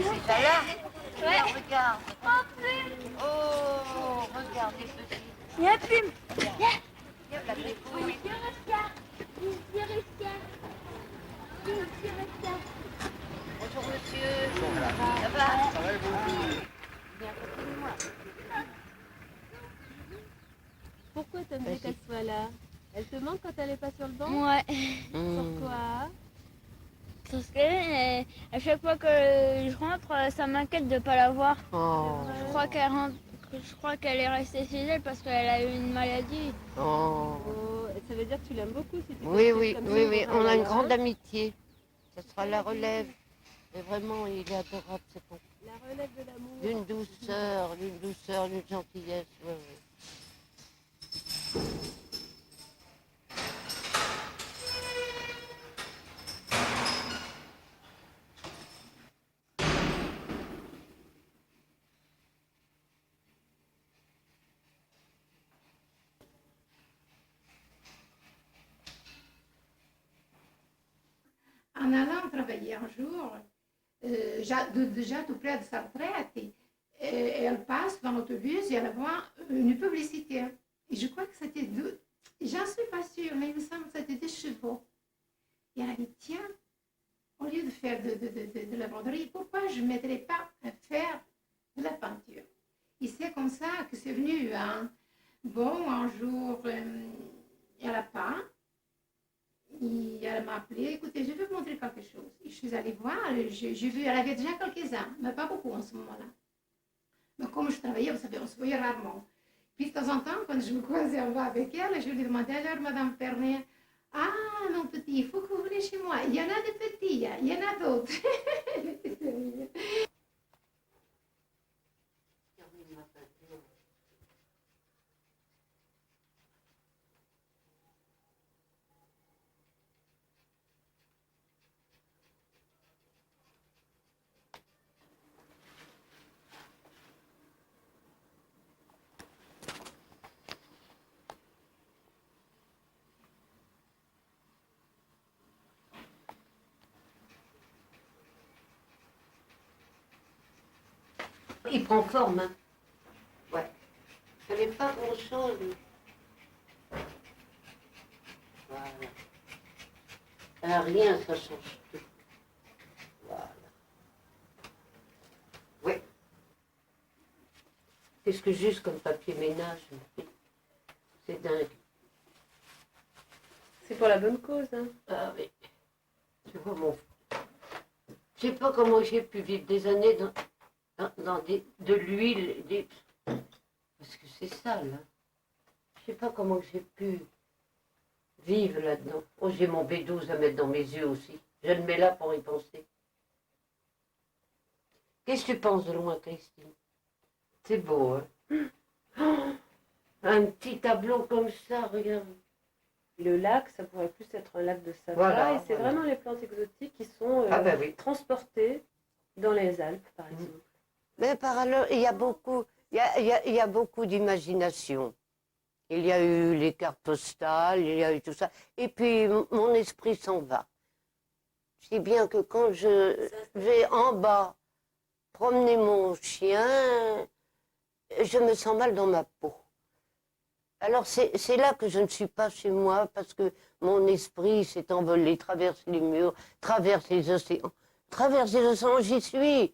C'est ça là? Ouais. Regarde. Oh, Plume. Oh, regarde les petits. Viens, Plume. Viens. Viens, la grifouille. Bonjour, monsieur. Ça va? Ça va et vous? Bien, moi. Pourquoi t'aimerais qu'elle soit là? Elle te manque quand elle est pas sur le banc? Ouais. Pourquoi? Parce que à chaque fois que je rentre, ça m'inquiète de pas la voir. Oh. Je crois qu'elle est restée chez elle parce qu'elle a eu une maladie. Oh. Oh, ça veut dire que tu l'aimes beaucoup si tu Oui, fais oui, comme oui, ça, oui. hein, On a une hein. grande amitié. Ça sera la relève. Et vraiment, il est adorable, c'est bon. La relève de l'amour. D'une douceur, d'une gentillesse. Oui, oui. En allant travailler un jour, déjà tout près de sa retraite, elle passe dans l'autobus et elle voit une publicité. Et je crois que c'était j'en suis pas sûre, mais il me semble que c'était des chevaux. Et elle a dit, tiens, au lieu de faire de la broderie, pourquoi je ne mettrais pas à faire de la peinture? Et c'est comme ça que c'est venu. Hein. Bon, un jour, elle a peint. Et elle m'a appelé, écoutez, je vais vous montrer quelque chose. Et je suis allée voir, j'ai vu, elle avait déjà quelques-uns, mais pas beaucoup en ce moment-là. Mais comme je travaillais, vous savez, on se voyait rarement. Puis de temps en temps, quand je me croisais en bas avec elle, je lui demandais alors, Madame Pernet, ah, mon petit, il faut que vous venez chez moi. Il y en a des petits, il y en a d'autres. Il prend forme, hein. Ouais. Ce n'est pas grand-chose. Voilà. Rien, ça change tout. Voilà. Oui. Qu'est-ce que juste comme papier ménage? C'est dingue. C'est pour la bonne cause, hein. Ah oui. Tu vois, je sais pas comment j'ai pu vivre des années de l'huile, parce que c'est sale. Hein. Je sais pas comment j'ai pu vivre là-dedans. Oh, j'ai mon B12 à mettre dans mes yeux aussi. Je le mets là pour y penser. Qu'est-ce que tu penses de loin, Christine? C'est beau, hein? Oh, un petit tableau comme ça, regarde. Le lac, ça pourrait plus être un lac de Savoie. Voilà, et c'est voilà. vraiment les plantes exotiques qui sont Oui. transportées dans les Alpes, par exemple. Mais par alors, il y a beaucoup, il y a beaucoup d'imagination. Il y a eu les cartes postales, il y a eu tout ça. Et puis, mon esprit s'en va. Si bien que quand je vais en bas promener mon chien, je me sens mal dans ma peau. Alors, c'est là que je ne suis pas chez moi, parce que mon esprit s'est envolé, traverse les murs, traverse les océans. Traverse les océans, j'y suis.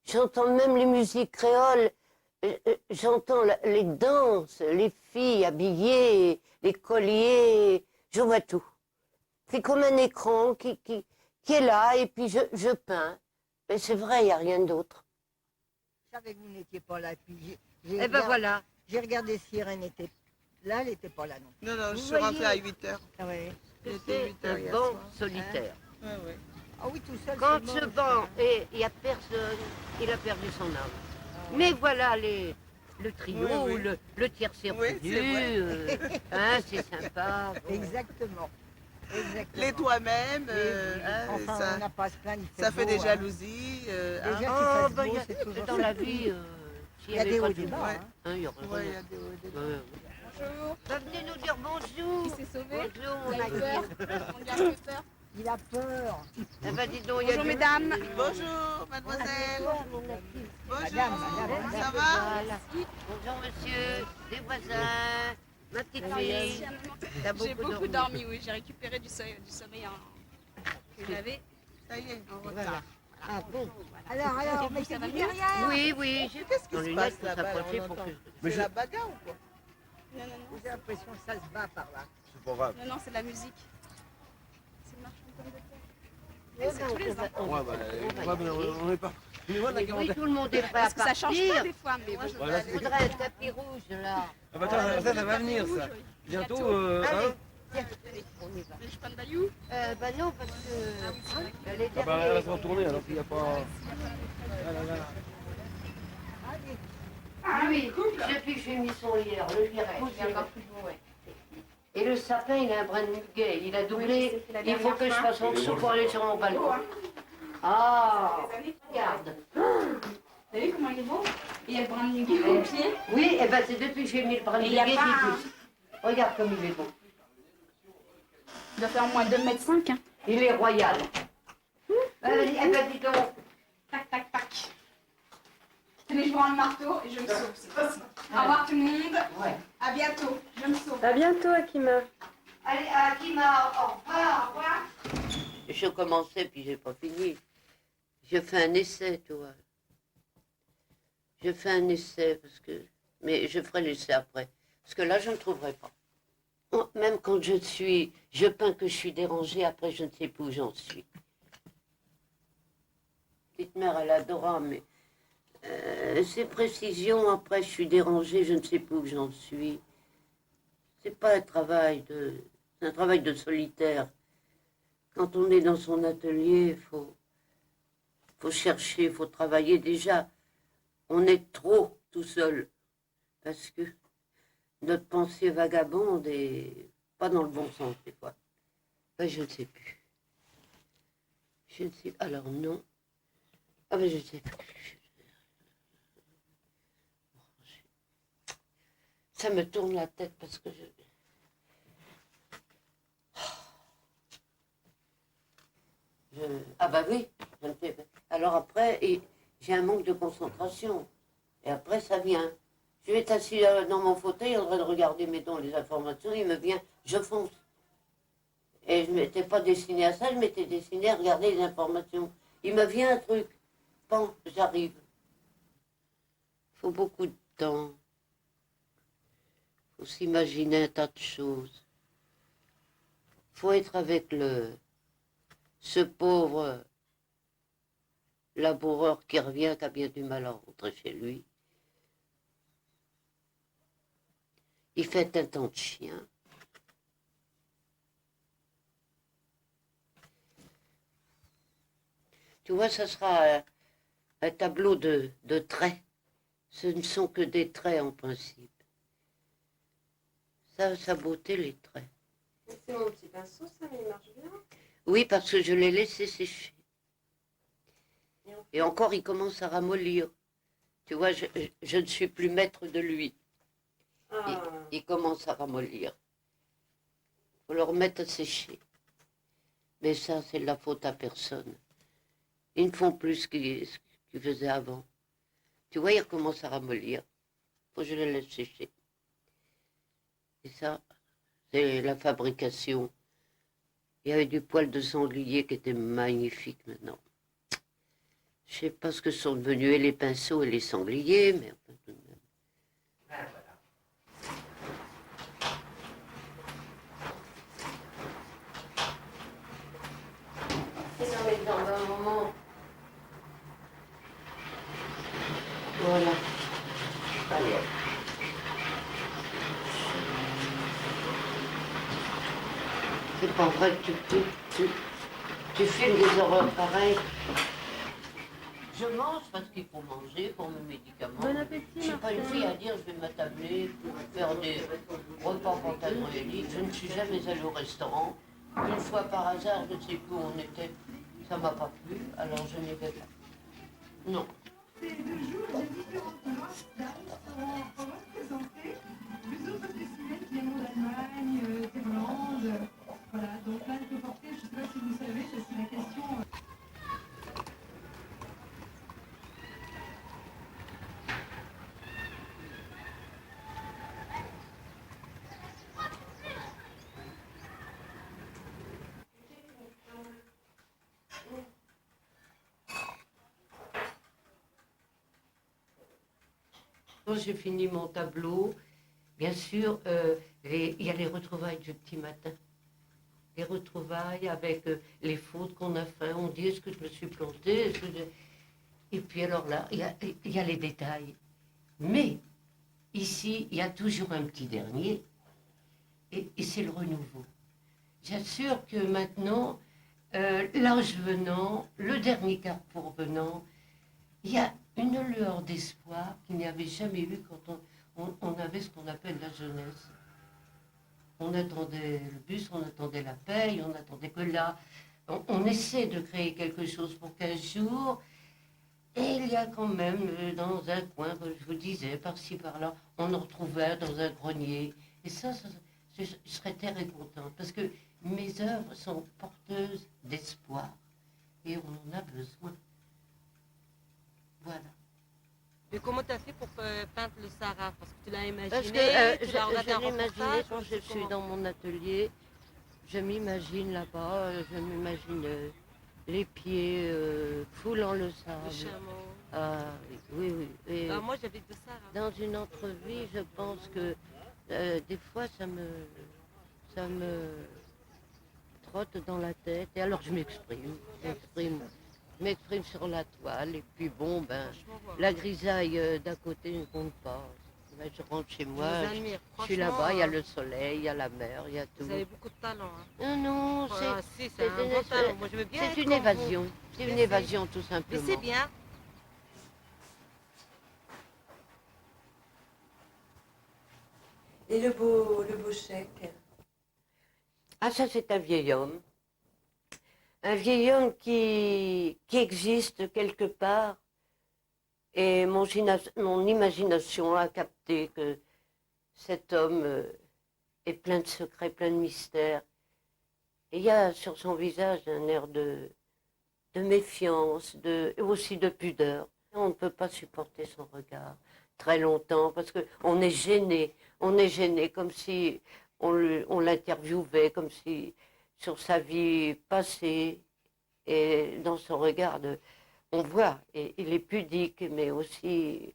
J'entends même les musiques créoles. J'entends les danses, les filles habillées, les colliers. Je vois tout. C'est comme un écran qui est là, et puis je peins. Mais c'est vrai, il n'y a rien d'autre. Je savais que vous n'étiez pas là. Puis Eh ben voilà. J'ai regardé si elle était là, elle n'était pas là non. Non, non, je Vous suis rentrée voyez à 8h. Ah ouais. Il était C'est 8h un hier banc soir. solitaire. Ouais, ouais. Ah oui, tout seul. Quand c'est ce moche. banc et il n'y a personne, il a perdu son âme. Mais voilà le trio, Oui, oui. le tiercé Oui, revenu, c'est vrai. hein, c'est sympa. Bon. Exactement. Exactement. Les toi-même, Enfin, on n'a pas à se plaindre, il ça fait beau, des hein. jalousies. Déjà hein. qu'il Oh, fasse bah, beau, y a- c'est toujours dans la chouette. vie, s'il Il n'y y a avait des pas hauts et de des bas. Ouais. Hein. hein, il y aurait Ouais, il y rien. a des hauts et des Ouais, bas. ouais. Bonjour. Bah, venez nous dire bonjour. Il s'est sauvé. Bonjour, On mon a ami. peur. On lui a fait peur. Il a peur. Eh ben, dis donc, il y a Bonjour du- mesdames. Bonjour, mademoiselle. Bonjour, Madame. ça va? Voilà. Bonjour monsieur, des voisins, ma petite fille. T'as J'ai beaucoup dormi. dormi, oui. J'ai récupéré du sommeil que j'avais Ça y est. en Voilà. retard. Ah bon? Alors, mais Ça va c'est mieux? derrière. Oui, oui, j'ai Qu'est-ce qui Dans se les passe lunettes pour là-bas? s'approcher On pour entend. que... C'est la bagarre ou quoi? Non, non, non. J'ai l'impression que ça se bat par là. C'est pas grave. Non, non, c'est de la musique. C'est le marchand de pommes de terre. Ouais, c'est tous les ans. On est pas. Mais voilà, Oui, oui, tout le monde est prêt à Parce que ça change pas partir. des fois, mais moi je Voilà, Il faudrait un tapis rouge là. Ah bah attends, ça va venir ça. Bientôt, Allez, hein. tiens, on y va. je prends de Bayou. Bah non, parce que elle est Ah bah elle va derrière. se retourner alors qu'il n'y a pas. Lui, depuis que j'ai mis son lit, alors le lit repousse, et le sapin, il a un brin de muguet. Il a doublé. Il faut que je fasse en dessous pour aller sur mon balcon. Ah, regarde. Vous avez vu comment il est beau? Il y a le brin de muguet au pied. Oui, et ben c'est depuis que j'ai mis le brin de Et il y a muguet pas qu'il un- pousse. Regarde comme il est beau. Il doit faire au moins 2,5 m. Hein. Il est royal. Vas-y, eh ben dis donc. Tac, tac, tac. Tenez, je prends le marteau et je me sauve. C'est possible. Au revoir tout le monde. Ouais. À bientôt. Je me sauve. À bientôt, Akima. Allez, Akima, au revoir. Au revoir. Je commençais, puis j'ai pas fini. Je fais un essai, tu vois. Je fais un essai, parce que... Mais je ferai l'essai après. Parce que là, je ne trouverai pas. Même quand je peins que je suis dérangée, après, je ne sais plus où j'en suis. Petite mère, elle adora, mais... ces précisions, après, je suis dérangée, je ne sais plus où j'en suis. C'est pas un travail de... C'est un travail de solitaire. Quand on est dans son atelier, il faut chercher, il faut travailler. Déjà, on est trop tout seul. Parce que notre pensée vagabonde et pas dans le bon sens, des fois. Ben, je ne sais plus. Je ne sais pas. Alors, non. Ah ben, je ne sais plus. Ça me tourne la tête parce que Ah bah oui, je ne sais pas. Alors après, j'ai un manque de concentration. Et après, ça vient. Je vais être assis dans mon fauteuil en train de regarder, mettons, les informations, il me vient, je fonce. Et je ne m'étais pas destiné à ça, je m'étais destiné à regarder les informations. Il me vient un truc, pan, j'arrive. Il faut beaucoup de temps. Il faut s'imaginer un tas de choses. Il faut être avec ce pauvre laboureur qui revient, qui a bien du mal à rentrer chez lui. Il fait un temps de chien. Tu vois, ça sera un tableau de traits. Ce ne sont que des traits en principe. Ça a sa beauté, les traits. C'est mon petit pinceau, ça, mais il marche bien. Oui, parce que je l'ai laissé sécher. Et encore, il commence à ramollir. Tu vois, je ne suis plus maître de lui. Il commence à ramollir. Il faut le remettre à sécher. Mais ça, c'est de la faute à personne. Ils ne font plus ce qu'ils faisaient avant. Tu vois, il recommence à ramollir. Il faut que je le laisse sécher. Et ça, c'est la fabrication. Il y avait du poil de sanglier qui était magnifique maintenant. Je ne sais pas ce que sont devenus et les pinceaux et les sangliers, mais enfin tout de même. Ben voilà. C'est dans les jambes un moment. Voilà. Allez. C'est pas vrai que tu filmes des horreurs pareilles. Je mange parce qu'il faut manger pour mes médicaments. Bon appétit, Je ne suis pas une fille à dire je vais m'attabler, faire des repas pantalons et lit. Je ne suis jamais allée au restaurant. Une fois par hasard, je ne sais plus où on était, ça ne m'a pas plu, alors je n'y vais pas. Non. Ces 2 jours, il y a différentes marques d'un restaurant représentées, plusieurs professionnels qui viennent d'Allemagne, d'Irlande. Voilà, donc là, je peux porter, je ne sais pas si vous savez, c'est la question. Quand j'ai fini mon tableau, bien sûr, il y a les retrouvailles du petit matin. Les retrouvailles avec les fautes qu'on a fait. On dit, est-ce que je me suis plantée? Et puis alors là, il y a les détails. Mais ici, il y a toujours un petit dernier. Et c'est le renouveau. J'assure que maintenant, l'âge venant, le dernier carrefour venant, il y a une lueur d'espoir qu'il n'y avait jamais eu quand on avait ce qu'on appelle la jeunesse. On attendait le bus, on attendait la paye, on attendait que là, on essaie de créer quelque chose pour 15 jours, et il y a quand même dans un coin, comme je vous disais, par-ci, par-là, on en retrouvait dans un grenier. Et ça je serais très contente, parce que mes œuvres sont porteuses d'espoir, et on en a besoin. Voilà. Mais comment tu as fait pour peindre le Sahara? Parce que tu l'as imaginé, Parce que tu l'as regardé je en l'imaginais reportage, quand ou je c'est suis comment? dans mon atelier. Je m'imagine là-bas, je m'imagine les pieds foulant le Le sable. chameau. Ah, oui, oui. Et Ah, moi j'habite au Sahara. dans une autre vie, je pense que des fois, ça me trotte dans la tête. Et alors je m'exprime sur la toile. Et puis bon, ben, Franchement, voilà. la grisaille d'à côté ne compte pas. Ben, je rentre chez Je moi, vous admire. je suis Franchement, là-bas, il y a le soleil, il y a la mer, il y a tout. vous avez beaucoup de talent. Hein. Non, non, Ah, si, c'est c'est un une bon espèce- talent. Moi je veux bien c'est être une comme vous. évasion. C'est une Merci. évasion tout Mais simplement. c'est bien. Et le beau chèque? Ah, ça, c'est un vieil homme. Un vieil homme qui existe quelque part. Et mon imagination a capté que cet homme est plein de secrets, plein de mystères. Et il y a sur son visage un air de méfiance, et aussi de pudeur. On ne peut pas supporter son regard très longtemps parce qu'on est gêné. On est gêné comme si on l'interviewait, comme si sur sa vie passée. Et dans son regard, on voit, et il est pudique, mais aussi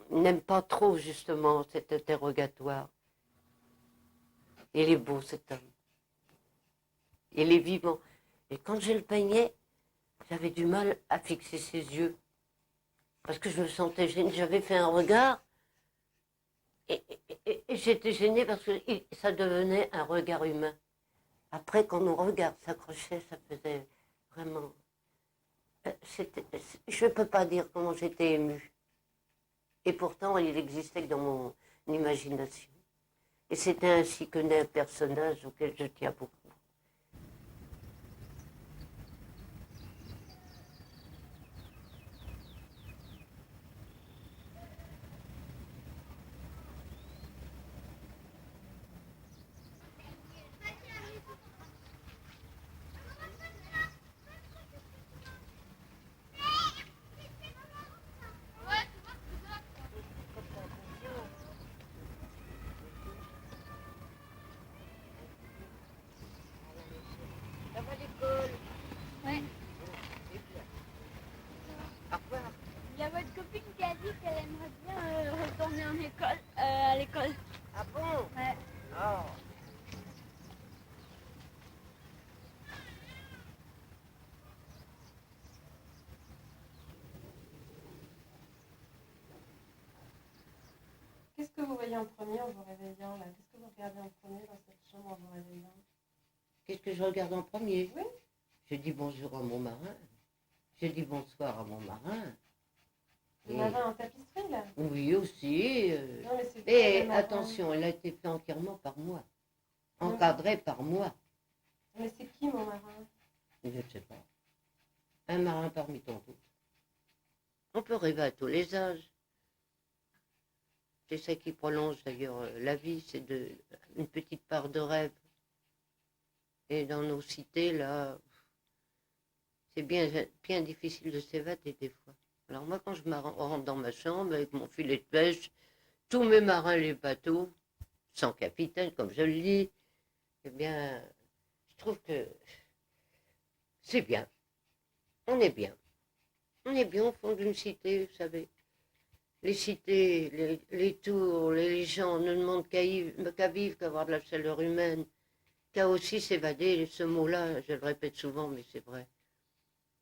n'aime pas trop justement cet interrogatoire. Il est beau cet homme. Il est vivant. Et quand je le peignais, j'avais du mal à fixer ses yeux. Parce que je me sentais gênée. J'avais fait un regard et j'étais gênée parce que ça devenait un regard humain. Après, quand mon regard s'accrochait, ça faisait vraiment... je ne peux pas dire comment j'étais émue. Et pourtant, il existait que dans mon imagination. Et c'était ainsi que naît un personnage auquel je tiens beaucoup. Ouais. Il y a votre copine qui a dit qu'elle aimerait bien retourner en école, à l'école. Ah bon? Ouais. Oh. Qu'est-ce que vous voyez en premier en vous réveillant là? Qu'est-ce que vous regardez en premier dans cette chambre en vous réveillant? Qu'est-ce que je regarde en premier? Oui. Je dis bonjour à mon marin. Je dis bonsoir à mon marin. Le marin en tapisserie là? Oui, aussi. Non, mais c'est Et le marin. attention, elle a été faite entièrement par moi. Encadrée par moi. Mais c'est qui mon marin? Je ne sais pas. Un marin parmi tant d'autres. On peut rêver à tous les âges. C'est ça qui prolonge d'ailleurs la vie, c'est une petite part de rêve. Et dans nos cités, là, c'est bien difficile de s'évader des fois. Alors moi, quand je rentre dans ma chambre avec mon filet de pêche, tous mes marins, les bateaux, sans capitaine, comme je le dis, eh bien, je trouve que c'est bien. On est bien. On est bien au fond d'une cité, vous savez. les cités, les tours, les gens ne demandent qu'à vivre, qu'à avoir de la chaleur humaine, qu'à aussi s'évader. Ce mot-là, je le répète souvent, mais c'est vrai.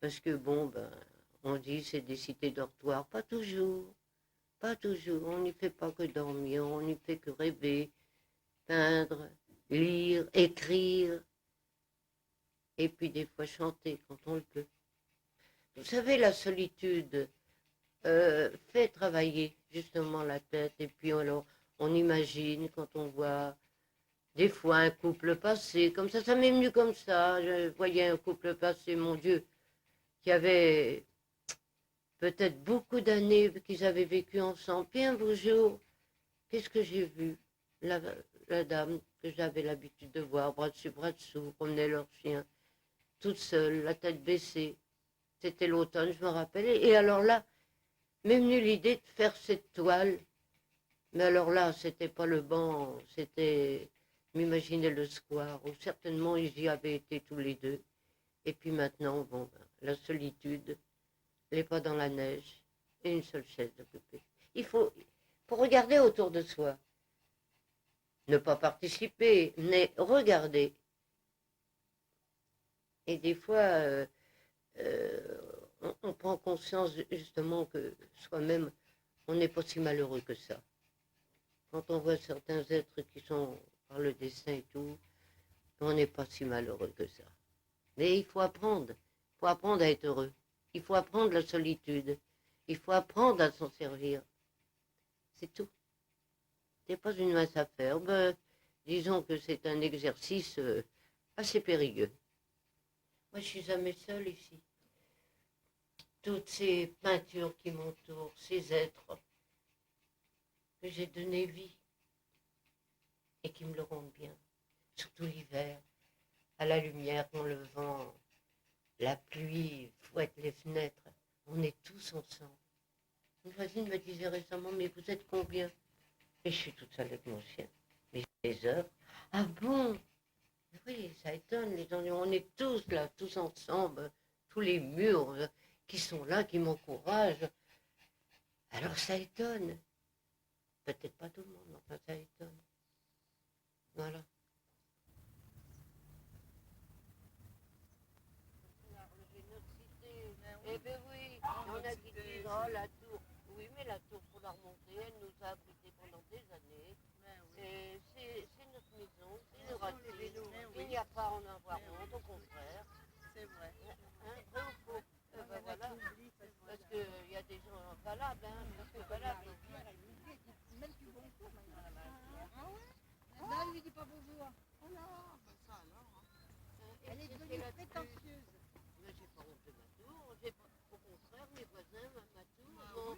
Parce que bon, ben, on dit c'est des cités dortoirs. Pas toujours. Pas toujours. On n'y fait pas que dormir, on n'y fait que rêver, peindre, lire, écrire. Et puis des fois chanter quand on le peut. Vous savez, la solitude fait travailler justement la tête. Et puis alors, on imagine quand on voit des fois un couple passé, comme ça m'est venu comme ça. Je voyais un couple passé, mon Dieu, qui avait peut-être beaucoup d'années qu'ils avaient vécu ensemble. Puis un beau jour, qu'est-ce que j'ai vu? La dame que j'avais l'habitude de voir, bras dessus, bras dessous, promenait leur chien, toute seule, la tête baissée. C'était l'automne, je me rappelle. Et alors là, m'est venue l'idée de faire cette toile. Mais alors là, c'était pas le banc, c'était, m'imaginez le square, où certainement ils y avaient été tous les deux. Et puis maintenant, bon, ben, la solitude, les pas dans la neige, et une seule chaise occupée. Il faut regarder autour de soi. Ne pas participer, mais regarder. Et des fois, on prend conscience justement que soi-même, on n'est pas si malheureux que ça. Quand on voit certains êtres qui sont par le dessin et tout, on n'est pas si malheureux que ça. Mais il faut apprendre à être heureux. Il faut apprendre la solitude. Il faut apprendre à s'en servir. C'est tout. C'est pas une mince affaire. Ben, disons que c'est un exercice assez périlleux. Moi, je suis jamais seule ici. Toutes ces peintures qui m'entourent, ces êtres que j'ai donné vie et qui me le rendent bien. Surtout l'hiver, à la lumière, quand le vent, la pluie fouette les fenêtres. On est tous ensemble. Une voisine me disait récemment, mais vous êtes combien? Et je suis toute seule avec mon chien. Mais j'ai des heures. Ah bon? Oui, ça étonne les gens. On est tous là, tous ensemble, tous les murs qui sont là, qui m'encouragent. Alors ça étonne. Peut-être pas tout le monde, mais enfin ça étonne. Voilà. Eh bien oui, il y en a qui disent, oh la tour. Oui, mais la tour, pour la remonter, elle nous a abrités pendant des années. Et c'est notre maison, c'est nos racines. Il n'y a pas à en avoir honte, au contraire. C'est vrai. Hein, vrai ou faux? Ben voilà. Parce qu'il y a des gens valables, hein, parce que valables. Même plus bonjour maintenant là-bas. Ah ouais? Non, elle lui dit pas bonjour. Oh là, ben ça alors. Hein. Elle est devenue prétentieuse. Mais j'ai pas honte de ma tour, au contraire, mes voisins, ma tour. Ah Bon, oui.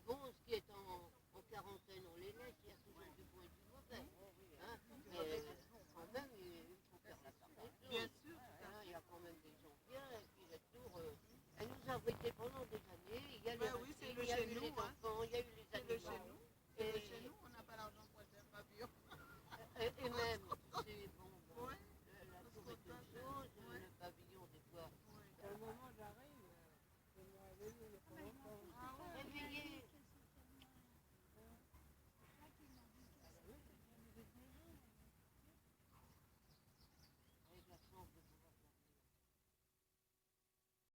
bon, ce qui est en quarantaine, on les laisse, il y a toujours du bon et du mauvais. Hein, mais quand même, il faut faire la part des choses. Bien sûr. Hein, il y a quand même des gens bien, et puis la tour, elle nous a abrités pendant des années. Il y a les Ouais, oui, c'est racines, le il y a chez eu nous, les hein. enfants, il y a eu les C'est le animaux. chez nous. C'est le chez nous, on n'a pas l'argent pour acheter un pavillon. Et même, c'est bon, ben, Ouais. la tour est une chose, le pavillon, des fois. À un moment, j'arrive, c'est moi, le moment.